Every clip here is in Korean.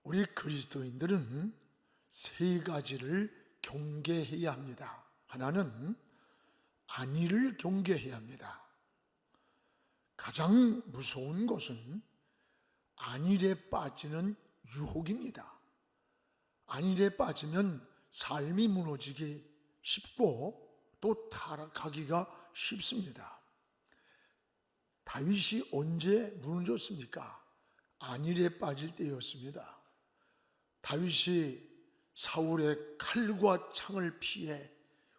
우리 그리스도인들은 세 가지를 경계해야 합니다. 하나는 안위를 경계해야 합니다. 가장 무서운 것은 안일에 빠지는 유혹입니다. 안일에 빠지면 삶이 무너지기 쉽고 또 타락하기가 쉽습니다. 다윗이 언제 무너졌습니까? 안일에 빠질 때였습니다. 다윗이 사울의 칼과 창을 피해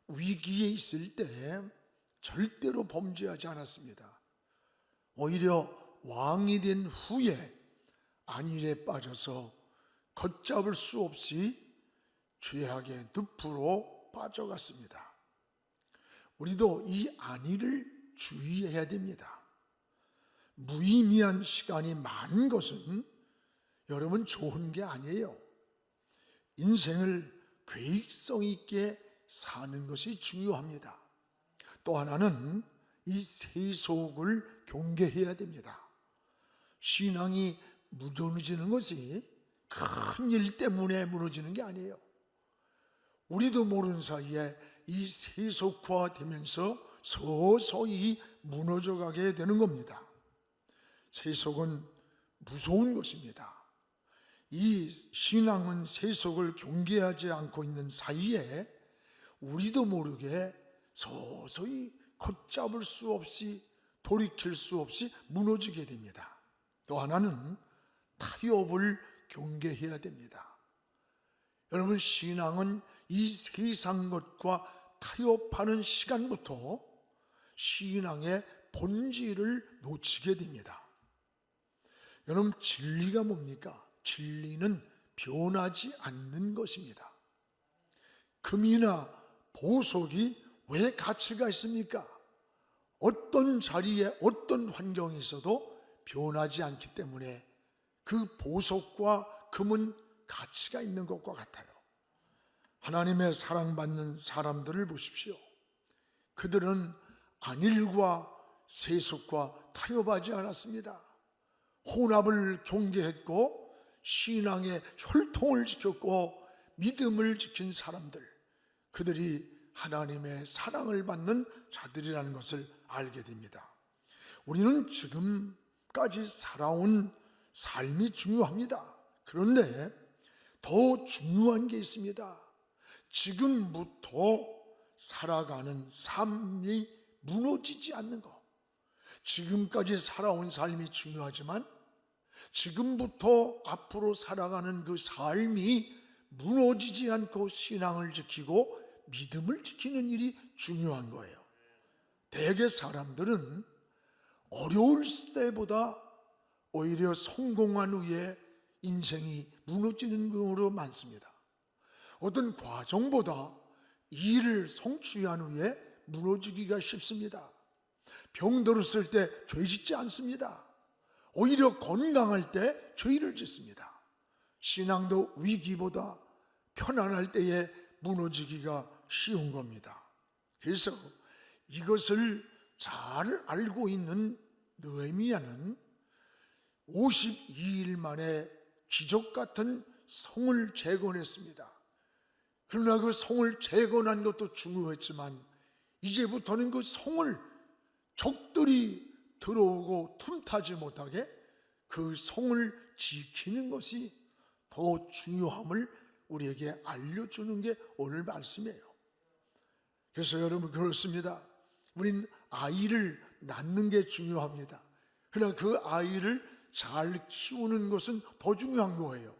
위기에 있을 때 절대로 범죄하지 않았습니다. 오히려 왕이 된 후에 안일에 빠져서 걷잡을 수 없이 죄악의 늪으로 빠져갔습니다. 우리도 이 안위를 주의해야 됩니다. 무의미한 시간이 많은 것은 여러분 좋은 게 아니에요. 인생을 계획성 있게 사는 것이 중요합니다. 또 하나는 이 세속을 경계해야 됩니다. 신앙이 무너지는 것이 큰 일 때문에 무너지는 게 아니에요. 우리도 모르는 사이에 이 세속화되면서 서서히 무너져가게 되는 겁니다. 세속은 무서운 것입니다. 이 신앙은 세속을 경계하지 않고 있는 사이에 우리도 모르게 서서히 걷잡을 수 없이 돌이킬 수 없이 무너지게 됩니다. 또 하나는 타협을 경계해야 됩니다. 여러분, 신앙은 이 세상 것과 타협하는 시간부터 신앙의 본질을 놓치게 됩니다. 여러분, 진리가 뭡니까? 진리는 변하지 않는 것입니다. 금이나 보석이 왜 가치가 있습니까? 어떤 자리에 어떤 환경에 있어도 변하지 않기 때문에 그 보석과 금은 가치가 있는 것과 같아요. 하나님의 사랑받는 사람들을 보십시오. 그들은 안일과 세속과 타협하지 않았습니다. 혼합을 경계했고 신앙의 혈통을 지켰고 믿음을 지킨 사람들, 그들이 하나님의 사랑을 받는 자들이라는 것을 알게 됩니다. 우리는 지금까지 살아온 삶이 중요합니다. 그런데 더 중요한 게 있습니다. 지금부터 살아가는 삶이 무너지지 않는 것. 지금까지 살아온 삶이 중요하지만 지금부터 앞으로 살아가는 그 삶이 무너지지 않고 신앙을 지키고 믿음을 지키는 일이 중요한 거예요. 대개 사람들은 어려울 때보다 오히려 성공한 후에 인생이 무너지는 경우로 많습니다. 어떤 과정보다 일을 성취한 후에 무너지기가 쉽습니다. 병들었을 때 죄 짓지 않습니다. 오히려 건강할 때 죄를 짓습니다. 신앙도 위기보다 편안할 때에 무너지기가 쉬운 겁니다. 그래서 이것을 잘 알고 있는 느헤미야는 52일 만에 기적 같은 성을 재건했습니다. 그러나 그 성을 재건한 것도 중요했지만 이제부터는 그 성을 적들이 들어오고 틈타지 못하게 그 성을 지키는 것이 더 중요함을 우리에게 알려주는 게 오늘 말씀이에요. 그래서 여러분, 그렇습니다. 우린 아이를 낳는 게 중요합니다. 그러나 그 아이를 잘 키우는 것은 더 중요한 거예요.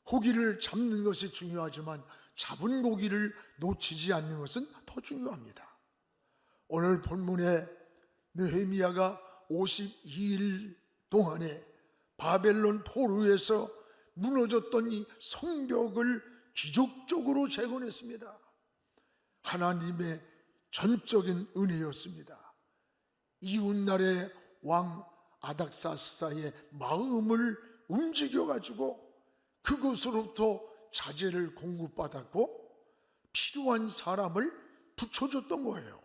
고기를 잡는 것이 중요하지만 잡은 고기를 놓치지 않는 것은 더 중요합니다. 오늘 본문에 느헤미야가 52일 동안에 바벨론 포로에서 무너졌던 이 성벽을 기적적으로 재건했습니다. 하나님의 전적인 은혜였습니다. 이웃나라의 왕 아닥사스다의 마음을 움직여가지고 그것으로부터 자재를 공급받았고 필요한 사람을 붙여줬던 거예요.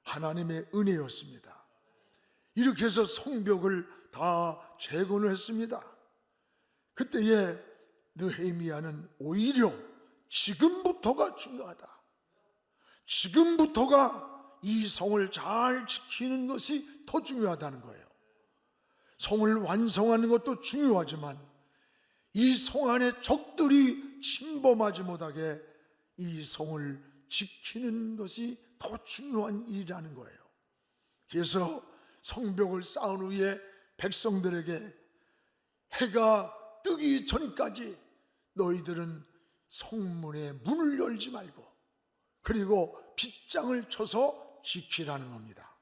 하나님의 은혜였습니다. 이렇게 해서 성벽을 다 재건을 했습니다. 그때에 느헤미야는 오히려 지금부터가 중요하다. 지금부터가 이 성을 잘 지키는 것이 더 중요하다는 거예요. 성을 완성하는 것도 중요하지만 이 성 안에 적들이 침범하지 못하게 이 성을 지키는 것이 더 중요한 일이라는 거예요. 그래서 성벽을 쌓은 후에 백성들에게 해가 뜨기 전까지 너희들은 성문의 문을 열지 말고 그리고 빗장을 쳐서 지키라는 겁니다.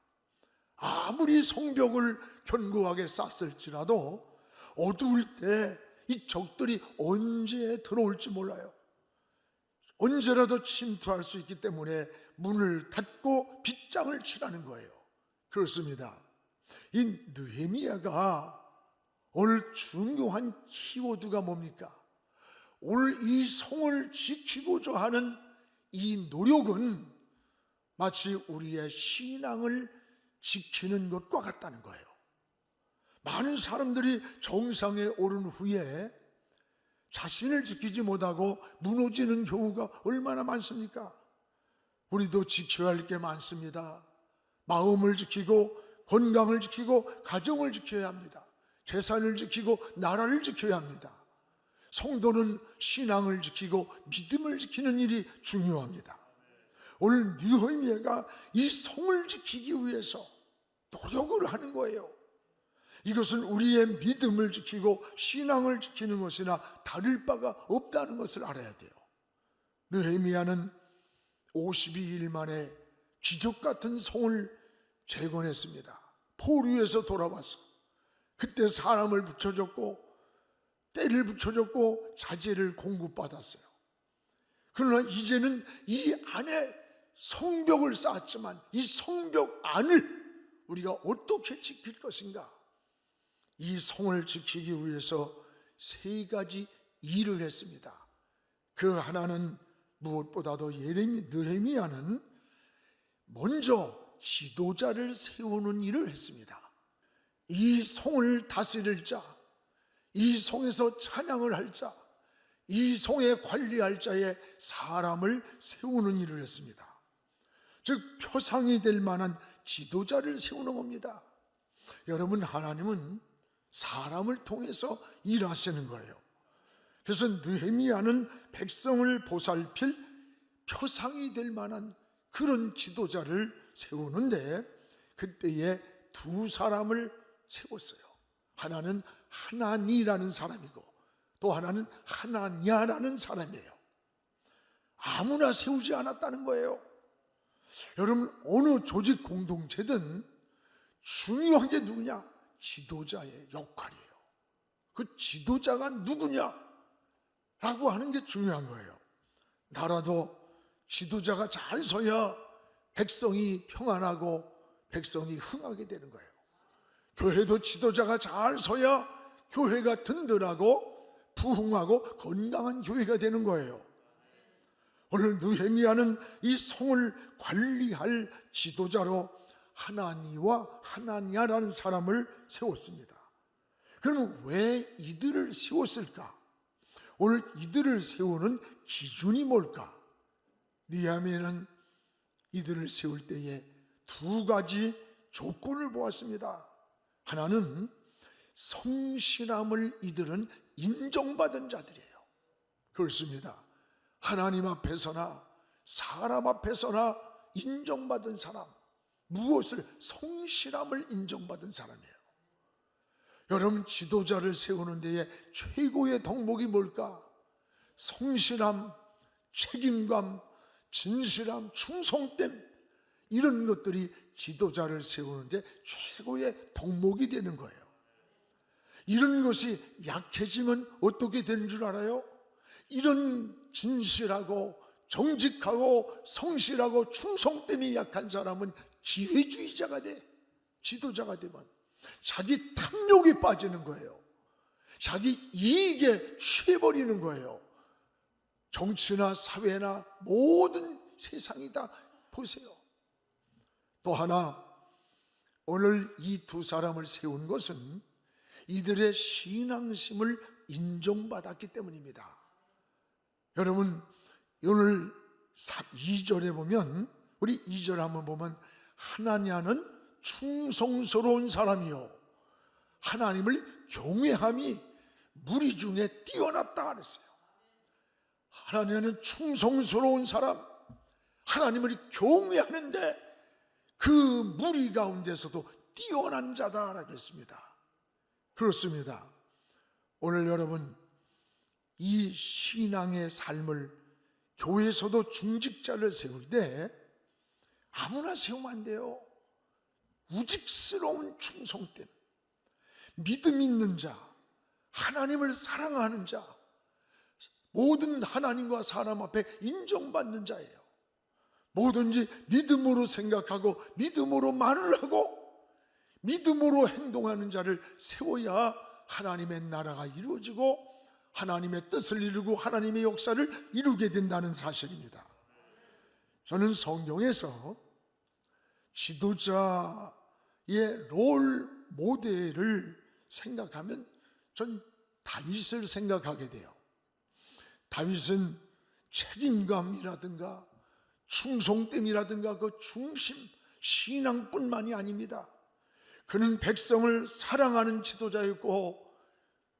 아무리 성벽을 견고하게 쌓았을지라도 어두울 때 이 적들이 언제 들어올지 몰라요. 언제라도 침투할 수 있기 때문에 문을 닫고 빗장을 치라는 거예요. 그렇습니다. 이 느헤미야가 오늘 중요한 키워드가 뭡니까? 오늘 이 성을 지키고자 하는 이 노력은 마치 우리의 신앙을 지키는 것과 같다는 거예요. 많은 사람들이 정상에 오른 후에 자신을 지키지 못하고 무너지는 경우가 얼마나 많습니까? 우리도 지켜야 할 게 많습니다. 마음을 지키고 건강을 지키고 가정을 지켜야 합니다. 재산을 지키고 나라를 지켜야 합니다. 성도는 신앙을 지키고 믿음을 지키는 일이 중요합니다. 오늘 느헤미야가 이 성을 지키기 위해서 노력을 하는 거예요. 이것은 우리의 믿음을 지키고 신앙을 지키는 것이나 다를 바가 없다는 것을 알아야 돼요. 느헤미야는 52일 만에 기적 같은 성을 재건했습니다. 포로에서 돌아와서 그때 사람을 붙여줬고 때를 붙여줬고 자재를 공급받았어요. 그러나 이제는 이 안에 성벽을 쌓았지만 이 성벽 안을 우리가 어떻게 지킬 것인가? 이 성을 지키기 위해서 세 가지 일을 했습니다. 그 하나는 무엇보다도 느헤미야는 먼저 지도자를 세우는 일을 했습니다. 이 성을 다스릴 자, 이 성에서 찬양을 할 자, 이 성에 관리할 자의 사람을 세우는 일을 했습니다. 즉 표상이 될 만한 지도자를 세우는 겁니다. 여러분, 하나님은 사람을 통해서 일하시는 거예요. 그래서 느헤미야는 백성을 보살필 표상이 될 만한 그런 지도자를 세우는데 그때에 두 사람을 세웠어요. 하나는 하나니라는 사람이고 또 하나는 하나냐라는 사람이에요. 아무나 세우지 않았다는 거예요. 여러분, 어느 조직 공동체든 중요한 게 누구냐? 지도자의 역할이에요. 그 지도자가 누구냐? 라고 하는 게 중요한 거예요. 나라도 지도자가 잘 서야 백성이 평안하고 백성이 흥하게 되는 거예요. 교회도 지도자가 잘 서야 교회가 든든하고 부흥하고 건강한 교회가 되는 거예요. 오늘 느헤미야는 이 성을 관리할 지도자로 하나니와 하나냐라는 사람을 세웠습니다. 그러면 왜 이들을 세웠을까? 오늘 이들을 세우는 기준이 뭘까? 느헤미야는 이들을 세울 때에 두 가지 조건을 보았습니다. 하나는 성실함을 이들은 인정받은 자들이에요. 그렇습니다. 하나님 앞에서나 사람 앞에서나 인정받은 사람, 무엇을? 성실함을 인정받은 사람이에요. 여러분, 지도자를 세우는 데에 최고의 덕목이 뭘까? 성실함, 책임감, 진실함, 충성됨, 이런 것들이 지도자를 세우는데 최고의 덕목이 되는 거예요. 이런 것이 약해지면 어떻게 되는 줄 알아요? 이런 진실하고 정직하고 성실하고 충성됨이 약한 사람은 기회주의자가 돼. 지도자가 되면 자기 탐욕에 빠지는 거예요. 자기 이익에 취해버리는 거예요. 정치나 사회나 모든 세상이 다 보세요. 또 하나, 오늘 이 두 사람을 세운 것은 이들의 신앙심을 인정받았기 때문입니다. 여러분, 오늘 2절에 보면, 우리 2절 한번 보면, 하나냐는 충성스러운 사람이요 하나님을 경외함이 무리 중에 뛰어났다 그랬어요. 하나냐는 충성스러운 사람, 하나님을 경외하는데 그 무리 가운데서도 뛰어난 자다라고 했습니다. 그렇습니다. 오늘 여러분, 이 신앙의 삶을 교회에서도 중직자를 세울 때 아무나 세우면 안 돼요. 우직스러운 충성됨, 믿음 있는 자, 하나님을 사랑하는 자, 모든 하나님과 사람 앞에 인정받는 자예요. 뭐든지 믿음으로 생각하고 믿음으로 말을 하고 믿음으로 행동하는 자를 세워야 하나님의 나라가 이루어지고 하나님의 뜻을 이루고 하나님의 역사를 이루게 된다는 사실입니다. 저는 성경에서 지도자의 롤 모델을 생각하면 전 다윗을 생각하게 돼요. 다윗은 책임감이라든가 충성됨이라든가 그 중심, 신앙뿐만이 아닙니다. 그는 백성을 사랑하는 지도자였고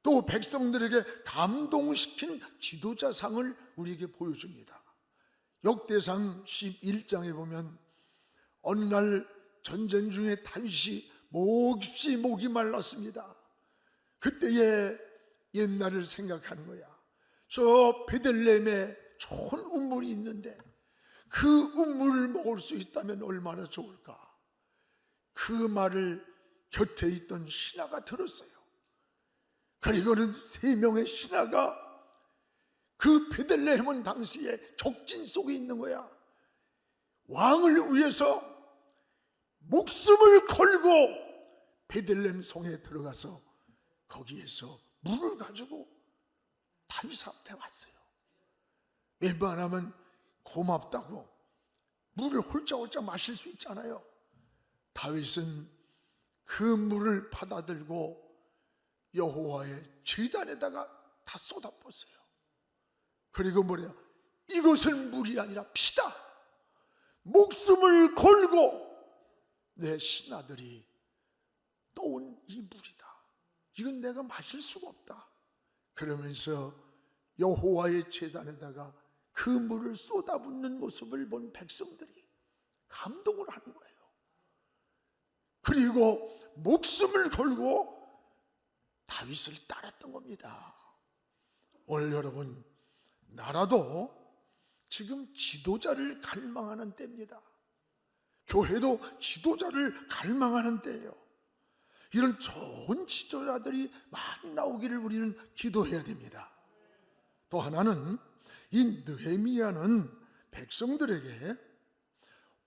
또 백성들에게 감동시킨 지도자상을 우리에게 보여줍니다. 역대상 11장에 보면 어느 날 전쟁 중에 다윗이 몹시 목이 말랐습니다. 그때의 옛날을 생각하는 거야. 저 베들레헴에 좋은 우물이 있는데 그 우물을 먹을 수 있다면 얼마나 좋을까. 그 말을 곁에 있던 신하가 들었어요. 그리고는 3명의 신하가 그 베들레헴은 당시에 적진 속에 있는 거야. 왕을 위해서 목숨을 걸고 베들레헴 성에 들어가서 거기에서 물을 가지고 다윗 앞에 왔어요. 웬만하면 고맙다고 물을 홀짝홀짝 마실 수 있잖아요. 다윗은 그 물을 받아들고 여호와의 제단에다가 다 쏟아붓어요. 그리고 뭐래요? 이것은 물이 아니라 피다. 목숨을 걸고 내 신하들이 떠온 이 물이다. 이건 내가 마실 수가 없다. 그러면서 여호와의 제단에다가 그 물을 쏟아붓는 모습을 본 백성들이 감동을 하는 거예요. 그리고 목숨을 걸고 다윗을 따랐던 겁니다. 오늘 여러분, 나라도 지금 지도자를 갈망하는 때입니다. 교회도 지도자를 갈망하는 때예요. 이런 좋은 지도자들이 많이 나오기를 우리는 기도해야 됩니다. 또 하나는 이 느헤미야는 백성들에게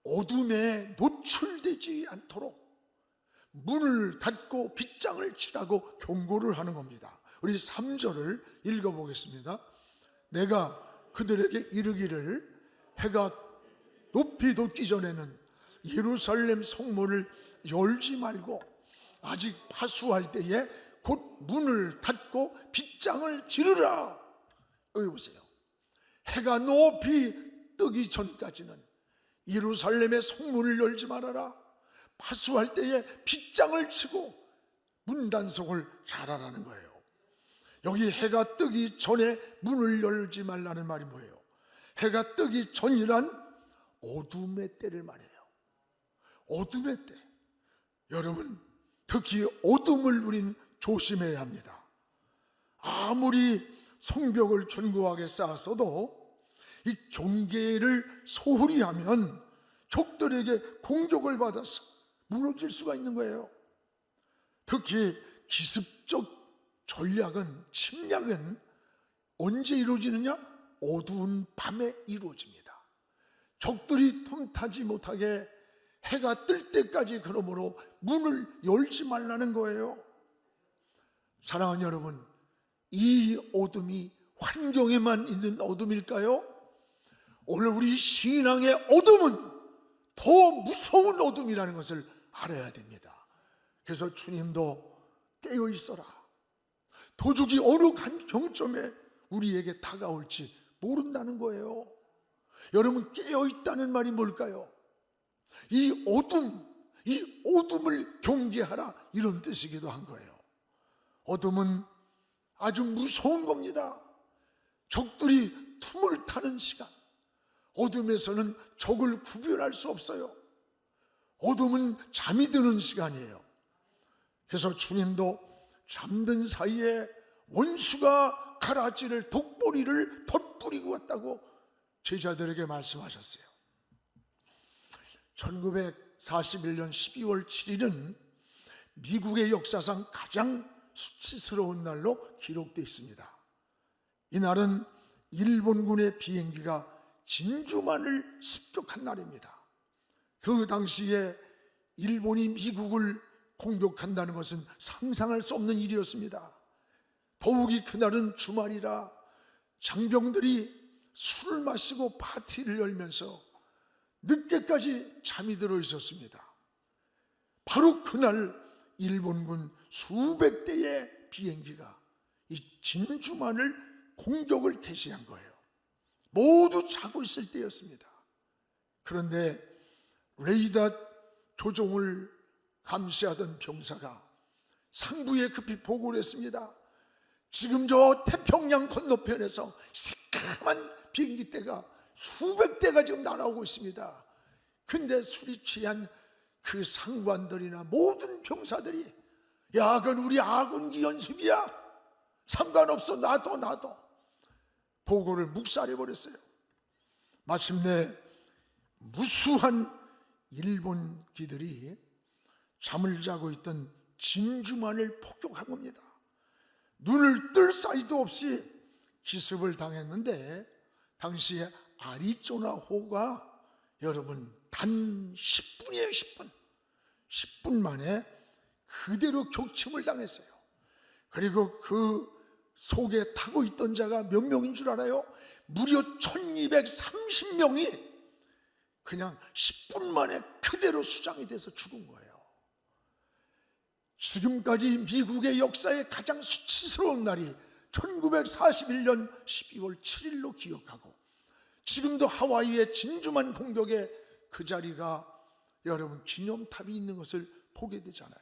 어둠에 노출되지 않도록 문을 닫고 빗장을 치라고 경고를 하는 겁니다. 우리 3절을 읽어보겠습니다. 내가 그들에게 이르기를 해가 높이 돋기 전에는 예루살렘 성문을 열지 말고 아직 파수할 때에 곧 문을 닫고 빗장을 지르라. 여기 보세요. 해가 높이 뜨기 전까지는 예루살렘의 성문을 열지 말아라. 파수할 때에 빗장을 치고 문단속을 잘하라는 거예요. 여기 해가 뜨기 전에 문을 열지 말라는 말이 뭐예요? 해가 뜨기 전이란 어둠의 때를 말해요. 어둠의 때. 여러분, 특히 어둠을 우린 조심해야 합니다. 아무리 성벽을 견고하게 쌓았어도 이 경계를 소홀히 하면 적들에게 공격을 받아서 무너질 수가 있는 거예요. 특히 기습적 전략은, 침략은 언제 이루어지느냐? 어두운 밤에 이루어집니다. 적들이 틈타지 못하게 해가 뜰 때까지 그러므로 문을 열지 말라는 거예요. 사랑하는 여러분, 이 어둠이 환경에만 있는 어둠일까요? 오늘 우리 신앙의 어둠은 더 무서운 어둠이라는 것을 알아야 됩니다. 그래서 주님도 깨어 있어라. 도둑이 어느 경점에 우리에게 다가올지 모른다는 거예요. 여러분, 깨어있다는 말이 뭘까요? 이 어둠을 경계하라, 이런 뜻이기도 한 거예요. 어둠은 아주 무서운 겁니다. 적들이 틈을 타는 시간, 어둠에서는 적을 구별할 수 없어요. 어둠은 잠이 드는 시간이에요. 그래서 주님도 잠든 사이에 원수가 가라지를, 독보리를 덧뿌리고 왔다고 제자들에게 말씀하셨어요. 1941년 12월 7일은 미국의 역사상 가장 수치스러운 날로 기록되어 있습니다. 이날은 일본군의 비행기가 진주만을 습격한 날입니다. 그 당시에 일본이 미국을 공격한다는 것은 상상할 수 없는 일이었습니다. 더욱이 그날은 주말이라 장병들이 술을 마시고 파티를 열면서 늦게까지 잠이 들어 있었습니다. 바로 그날 일본군 수백 대의 비행기가 이 진주만을 공격을 개시한 거예요. 모두 자고 있을 때였습니다. 그런데 레이더 조종을 감시하던 병사가 상부에 급히 보고를 했습니다. 지금 저 태평양 건너편에서 새까만 비행기 떼가 수백 대가 지금 날아오고 있습니다. 근데 술이 취한 그 상관들이나 모든 병사들이, 야, 그건 우리 아군기 연습이야, 상관없어, 놔둬 보고를 묵살해버렸어요. 마침내 무수한 일본기들이 잠을 자고 있던 진주만을 폭격한 겁니다. 눈을 뜰 사이도 없이 기습을 당했는데, 당시에 아리조나호가 여러분 단 10분이에요. 10분 만에 그대로 격침을 당했어요. 그리고 그 속에 타고 있던 자가 몇 명인 줄 알아요? 무려 1230명이 그냥 10분 만에 그대로 수장이 돼서 죽은 거예요. 지금까지 미국의 역사에 가장 수치스러운 날이 1941년 12월 7일로 기억하고, 지금도 하와이의 진주만 공격의 그 자리가 여러분 기념탑이 있는 것을 보게 되잖아요.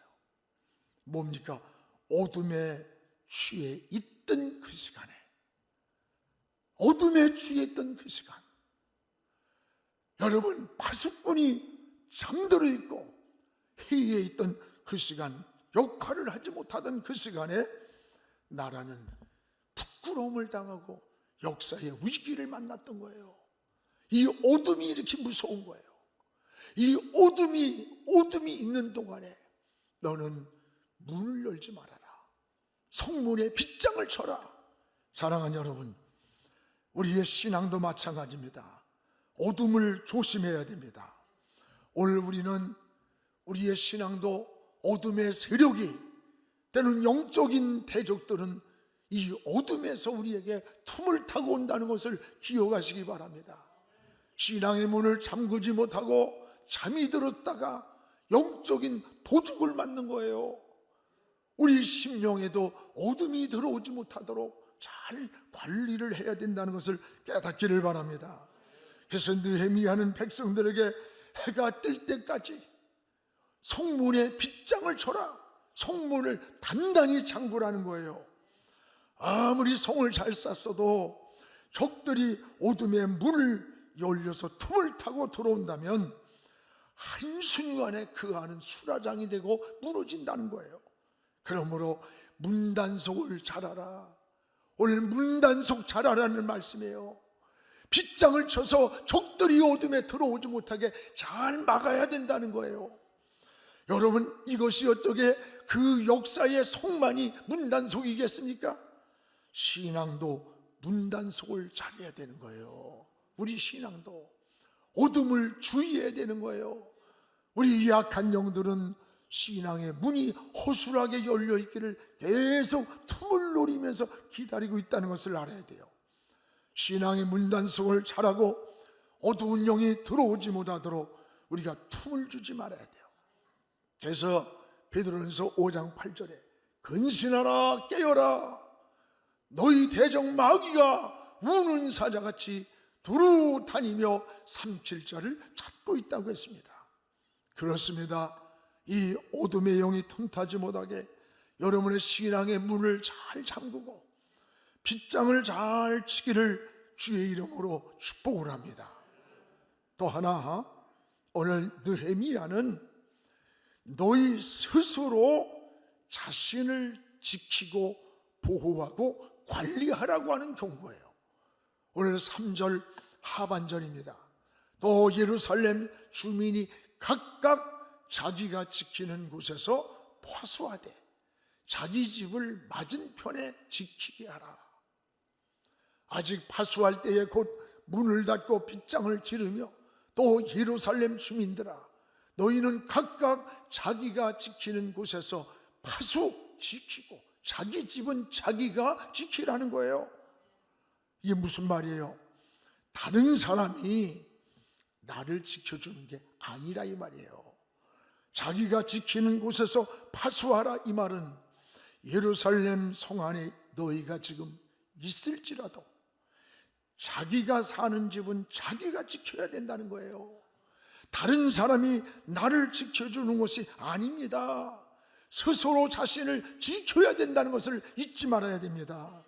뭡니까? 어둠에 취해 있던 그 시간에, 어둠에 취해 있던 그 시간, 여러분 파수꾼이 잠들어 있고 회의에 있던 그 시간, 역할을 하지 못하던 그 시간에 나라는 부끄러움을 당하고 역사의 위기를 만났던 거예요. 이 어둠이 이렇게 무서운 거예요. 이 어둠이 있는 동안에 너는 문을 열지 말아라. 성문에 빗장을 쳐라. 사랑하는 여러분, 우리의 신앙도 마찬가지입니다. 어둠을 조심해야 됩니다. 오늘 우리는 우리의 신앙도 어둠의 세력이, 때는 영적인 대적들은 이 어둠에서 우리에게 틈을 타고 온다는 것을 기억하시기 바랍니다. 신앙의 문을 잠그지 못하고 잠이 들었다가 영적인 도둑을 맞는 거예요. 우리 심령에도 어둠이 들어오지 못하도록 잘 관리를 해야 된다는 것을 깨닫기를 바랍니다. 그래서 느헤미야는 백성들에게 해가 뜰 때까지 성문에 빗장을 쳐라, 성문을 단단히 잠그라는 거예요. 아무리 성을 잘 쌌어도 적들이 어둠의 문을 열려서 틈을 타고 들어온다면 한순간에 그 안은 수라장이 되고 무너진다는 거예요. 그러므로 문단속을 잘하라. 오늘 문단속 잘하라는 말씀이에요. 빗장을 쳐서 적들이 어둠에 들어오지 못하게 잘 막아야 된다는 거예요. 여러분, 이것이 어떻게 그 역사의 속만이 문단속이겠습니까? 신앙도 문단속을 잘해야 되는 거예요. 우리 신앙도 어둠을 주의해야 되는 거예요. 우리 약한 영들은 신앙의 문이 허술하게 열려 있기를 계속 틈을 노리면서 기다리고 있다는 것을 알아야 돼요. 신앙의 문단속을 잘하고 어두운 영이 들어오지 못하도록 우리가 틈을 주지 말아야 돼요. 그래서 베드로전서 5장 8절에 근신하라, 깨어라, 너희 대적 마귀가 우는 사자같이 두루 다니며 삼킬자를 찾고 있다고 했습니다. 그렇습니다. 이 어둠의 영이 틈타지 못하게 여러분의 신앙의 문을 잘 잠그고 빗장을 잘 치기를 주의 이름으로 축복을 합니다. 또 하나, 오늘 느헤미야는 너희 스스로 자신을 지키고 보호하고 관리하라고 하는 경고예요. 오늘 3절 하반절입니다. 또 예루살렘 주민이 각각 자기가 지키는 곳에서 파수하되 자기 집을 맞은편에 지키게 하라. 아직 파수할 때에 곧 문을 닫고 빗장을 지르며 또 예루살렘 주민들아, 너희는 각각 자기가 지키는 곳에서 파수 지키고 자기 집은 자기가 지키라는 거예요. 이게 무슨 말이에요? 다른 사람이 나를 지켜주는 게 아니라 이 말이에요. 자기가 지키는 곳에서 파수하라 이 말은 예루살렘 성 안에 너희가 지금 있을지라도 자기가 사는 집은 자기가 지켜야 된다는 거예요. 다른 사람이 나를 지켜주는 것이 아닙니다. 스스로 자신을 지켜야 된다는 것을 잊지 말아야 됩니다.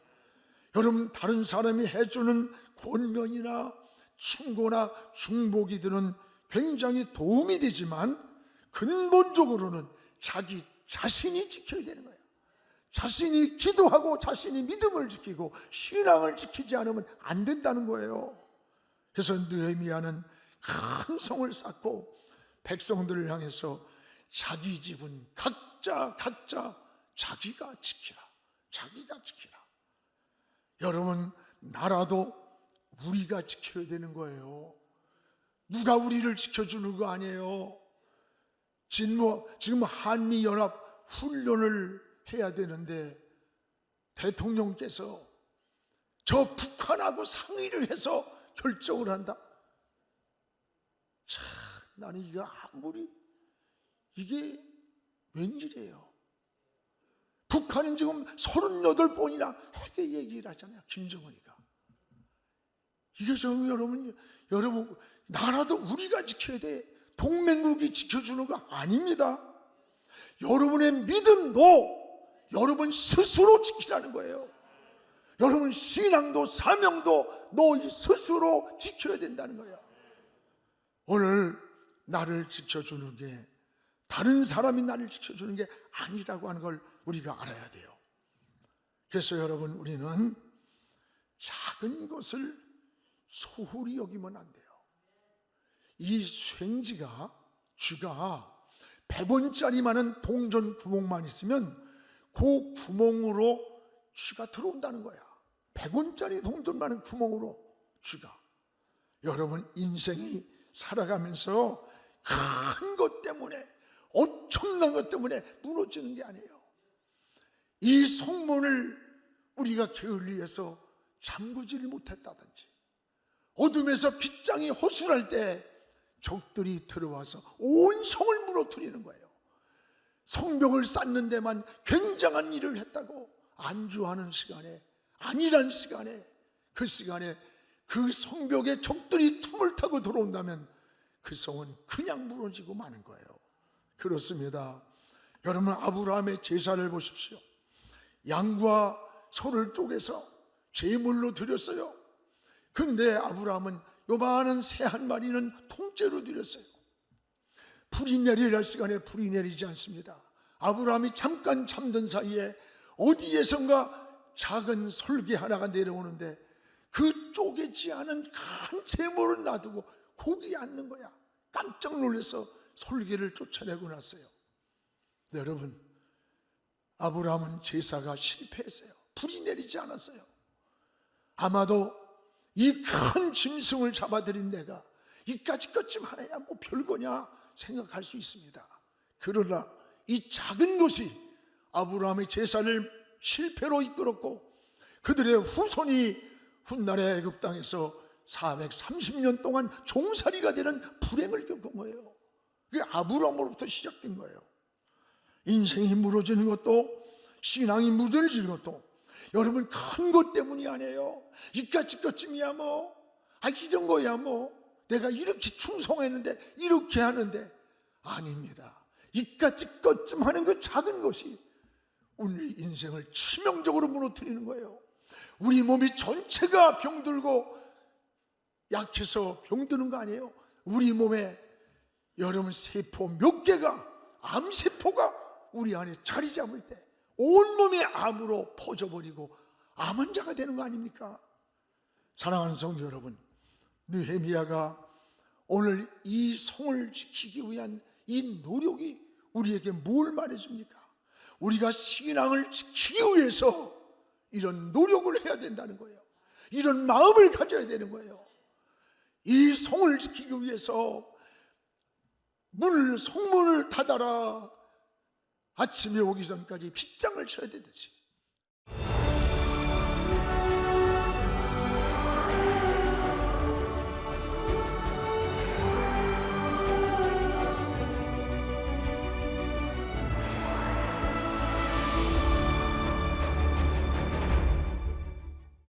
여러분, 다른 사람이 해주는 권면이나 충고나 중보기들은 굉장히 도움이 되지만 근본적으로는 자기 자신이 지켜야 되는 거예요. 자신이 기도하고 자신이 믿음을 지키고 신앙을 지키지 않으면 안 된다는 거예요. 그래서 느헤미야는 큰 성을 쌓고 백성들을 향해서 자기 집은 각자 자기가 지키라. 자기가 지키라. 여러분, 나라도 우리가 지켜야 되는 거예요. 누가 우리를 지켜주는 거 아니에요. 지금 한미연합 훈련을 해야 되는데 대통령께서 저 북한하고 상의를 해서 결정을 한다. 참, 나는 이게 웬일이에요. 북한은 지금 38번이나 핵의 얘기를 하잖아요. 김정은이가. 이게 좀 여러분 나라도 우리가 지켜야 돼. 동맹국이 지켜주는 거 아닙니다. 여러분의 믿음도 여러분 스스로 지키라는 거예요. 여러분 신앙도 사명도 너희 스스로 지켜야 된다는 거예요. 오늘 나를 지켜주는 게 다른 사람이 나를 지켜주는 게 아니라고 하는 걸 우리가 알아야 돼요. 그래서 여러분, 우리는 작은 것을 소홀히 여기면 안 돼요. 이 쇳지가 쥐가 100원짜리만한 동전 구멍만 있으면 그 구멍으로 쥐가 들어온다는 거야. 100원짜리 동전만한 구멍으로 쥐가. 여러분, 인생이 살아가면서 큰 것 때문에, 엄청난 것 때문에 무너지는 게 아니에요. 이 성문을 우리가 게을리해서 잠그지를 못했다든지, 어둠에서 빗장이 허술할 때 적들이 들어와서 온 성을 무너뜨리는 거예요. 성벽을 쌓는 데만 굉장한 일을 했다고 안주하는 시간에, 안일한 시간에, 그 시간에 그 성벽에 적들이 틈을 타고 들어온다면 그 성은 그냥 무너지고 마는 거예요. 그렇습니다. 여러분, 아브라함의 제사를 보십시오. 양과 소를 쪼개서 제물로 드렸어요. 근데 아브라함은 요만한 새 한 마리는 통째로 드렸어요. 불이 내리려 할 시간에 불이 내리지 않습니다. 아브라함이 잠깐 잠든 사이에 어디에선가 작은 솔개 하나가 내려오는데 그 쪼개지 않은 큰 제물을 놔두고 거기에 앉는 거야. 깜짝 놀라서 솔개를 쫓아내고 났어요. 네, 여러분, 아브라함은 제사가 실패했어요. 불이 내리지 않았어요. 아마도 이 큰 짐승을 잡아들인 내가 이까짓 것쯤 하나야 뭐 별거냐 생각할 수 있습니다. 그러나 이 작은 것이 아브라함의 제사를 실패로 이끌었고 그들의 후손이 훗날의 애굽 땅에서 430년 동안 종살이가 되는 불행을 겪은 거예요. 그게 아브라함으로부터 시작된 거예요. 인생이 무너지는 것도, 신앙이 무너지는 것도, 여러분, 큰 것 때문이 아니에요. 이까짓 것쯤이야 뭐, 이런 거야 뭐, 내가 이렇게 충성했는데 이렇게 하는데, 아닙니다. 이까짓 것쯤 하는 그 작은 것이 우리 인생을 치명적으로 무너뜨리는 거예요. 우리 몸이 전체가 병들고 약해서 병드는 거 아니에요. 우리 몸에 여러분 세포 몇 개가, 암세포가 우리 안에 자리 잡을 때 온몸이 암으로 퍼져버리고 암 환자가 되는 거 아닙니까? 사랑하는 성도 여러분, 느헤미야가 오늘 이 성을 지키기 위한 이 노력이 우리에게 뭘 말해줍니까? 우리가 신앙을 지키기 위해서 이런 노력을 해야 된다는 거예요. 이런 마음을 가져야 되는 거예요. 이 성을 지키기 위해서 성문을 닫아라, 아침에 오기 전까지 빗장을 쳐야 되듯이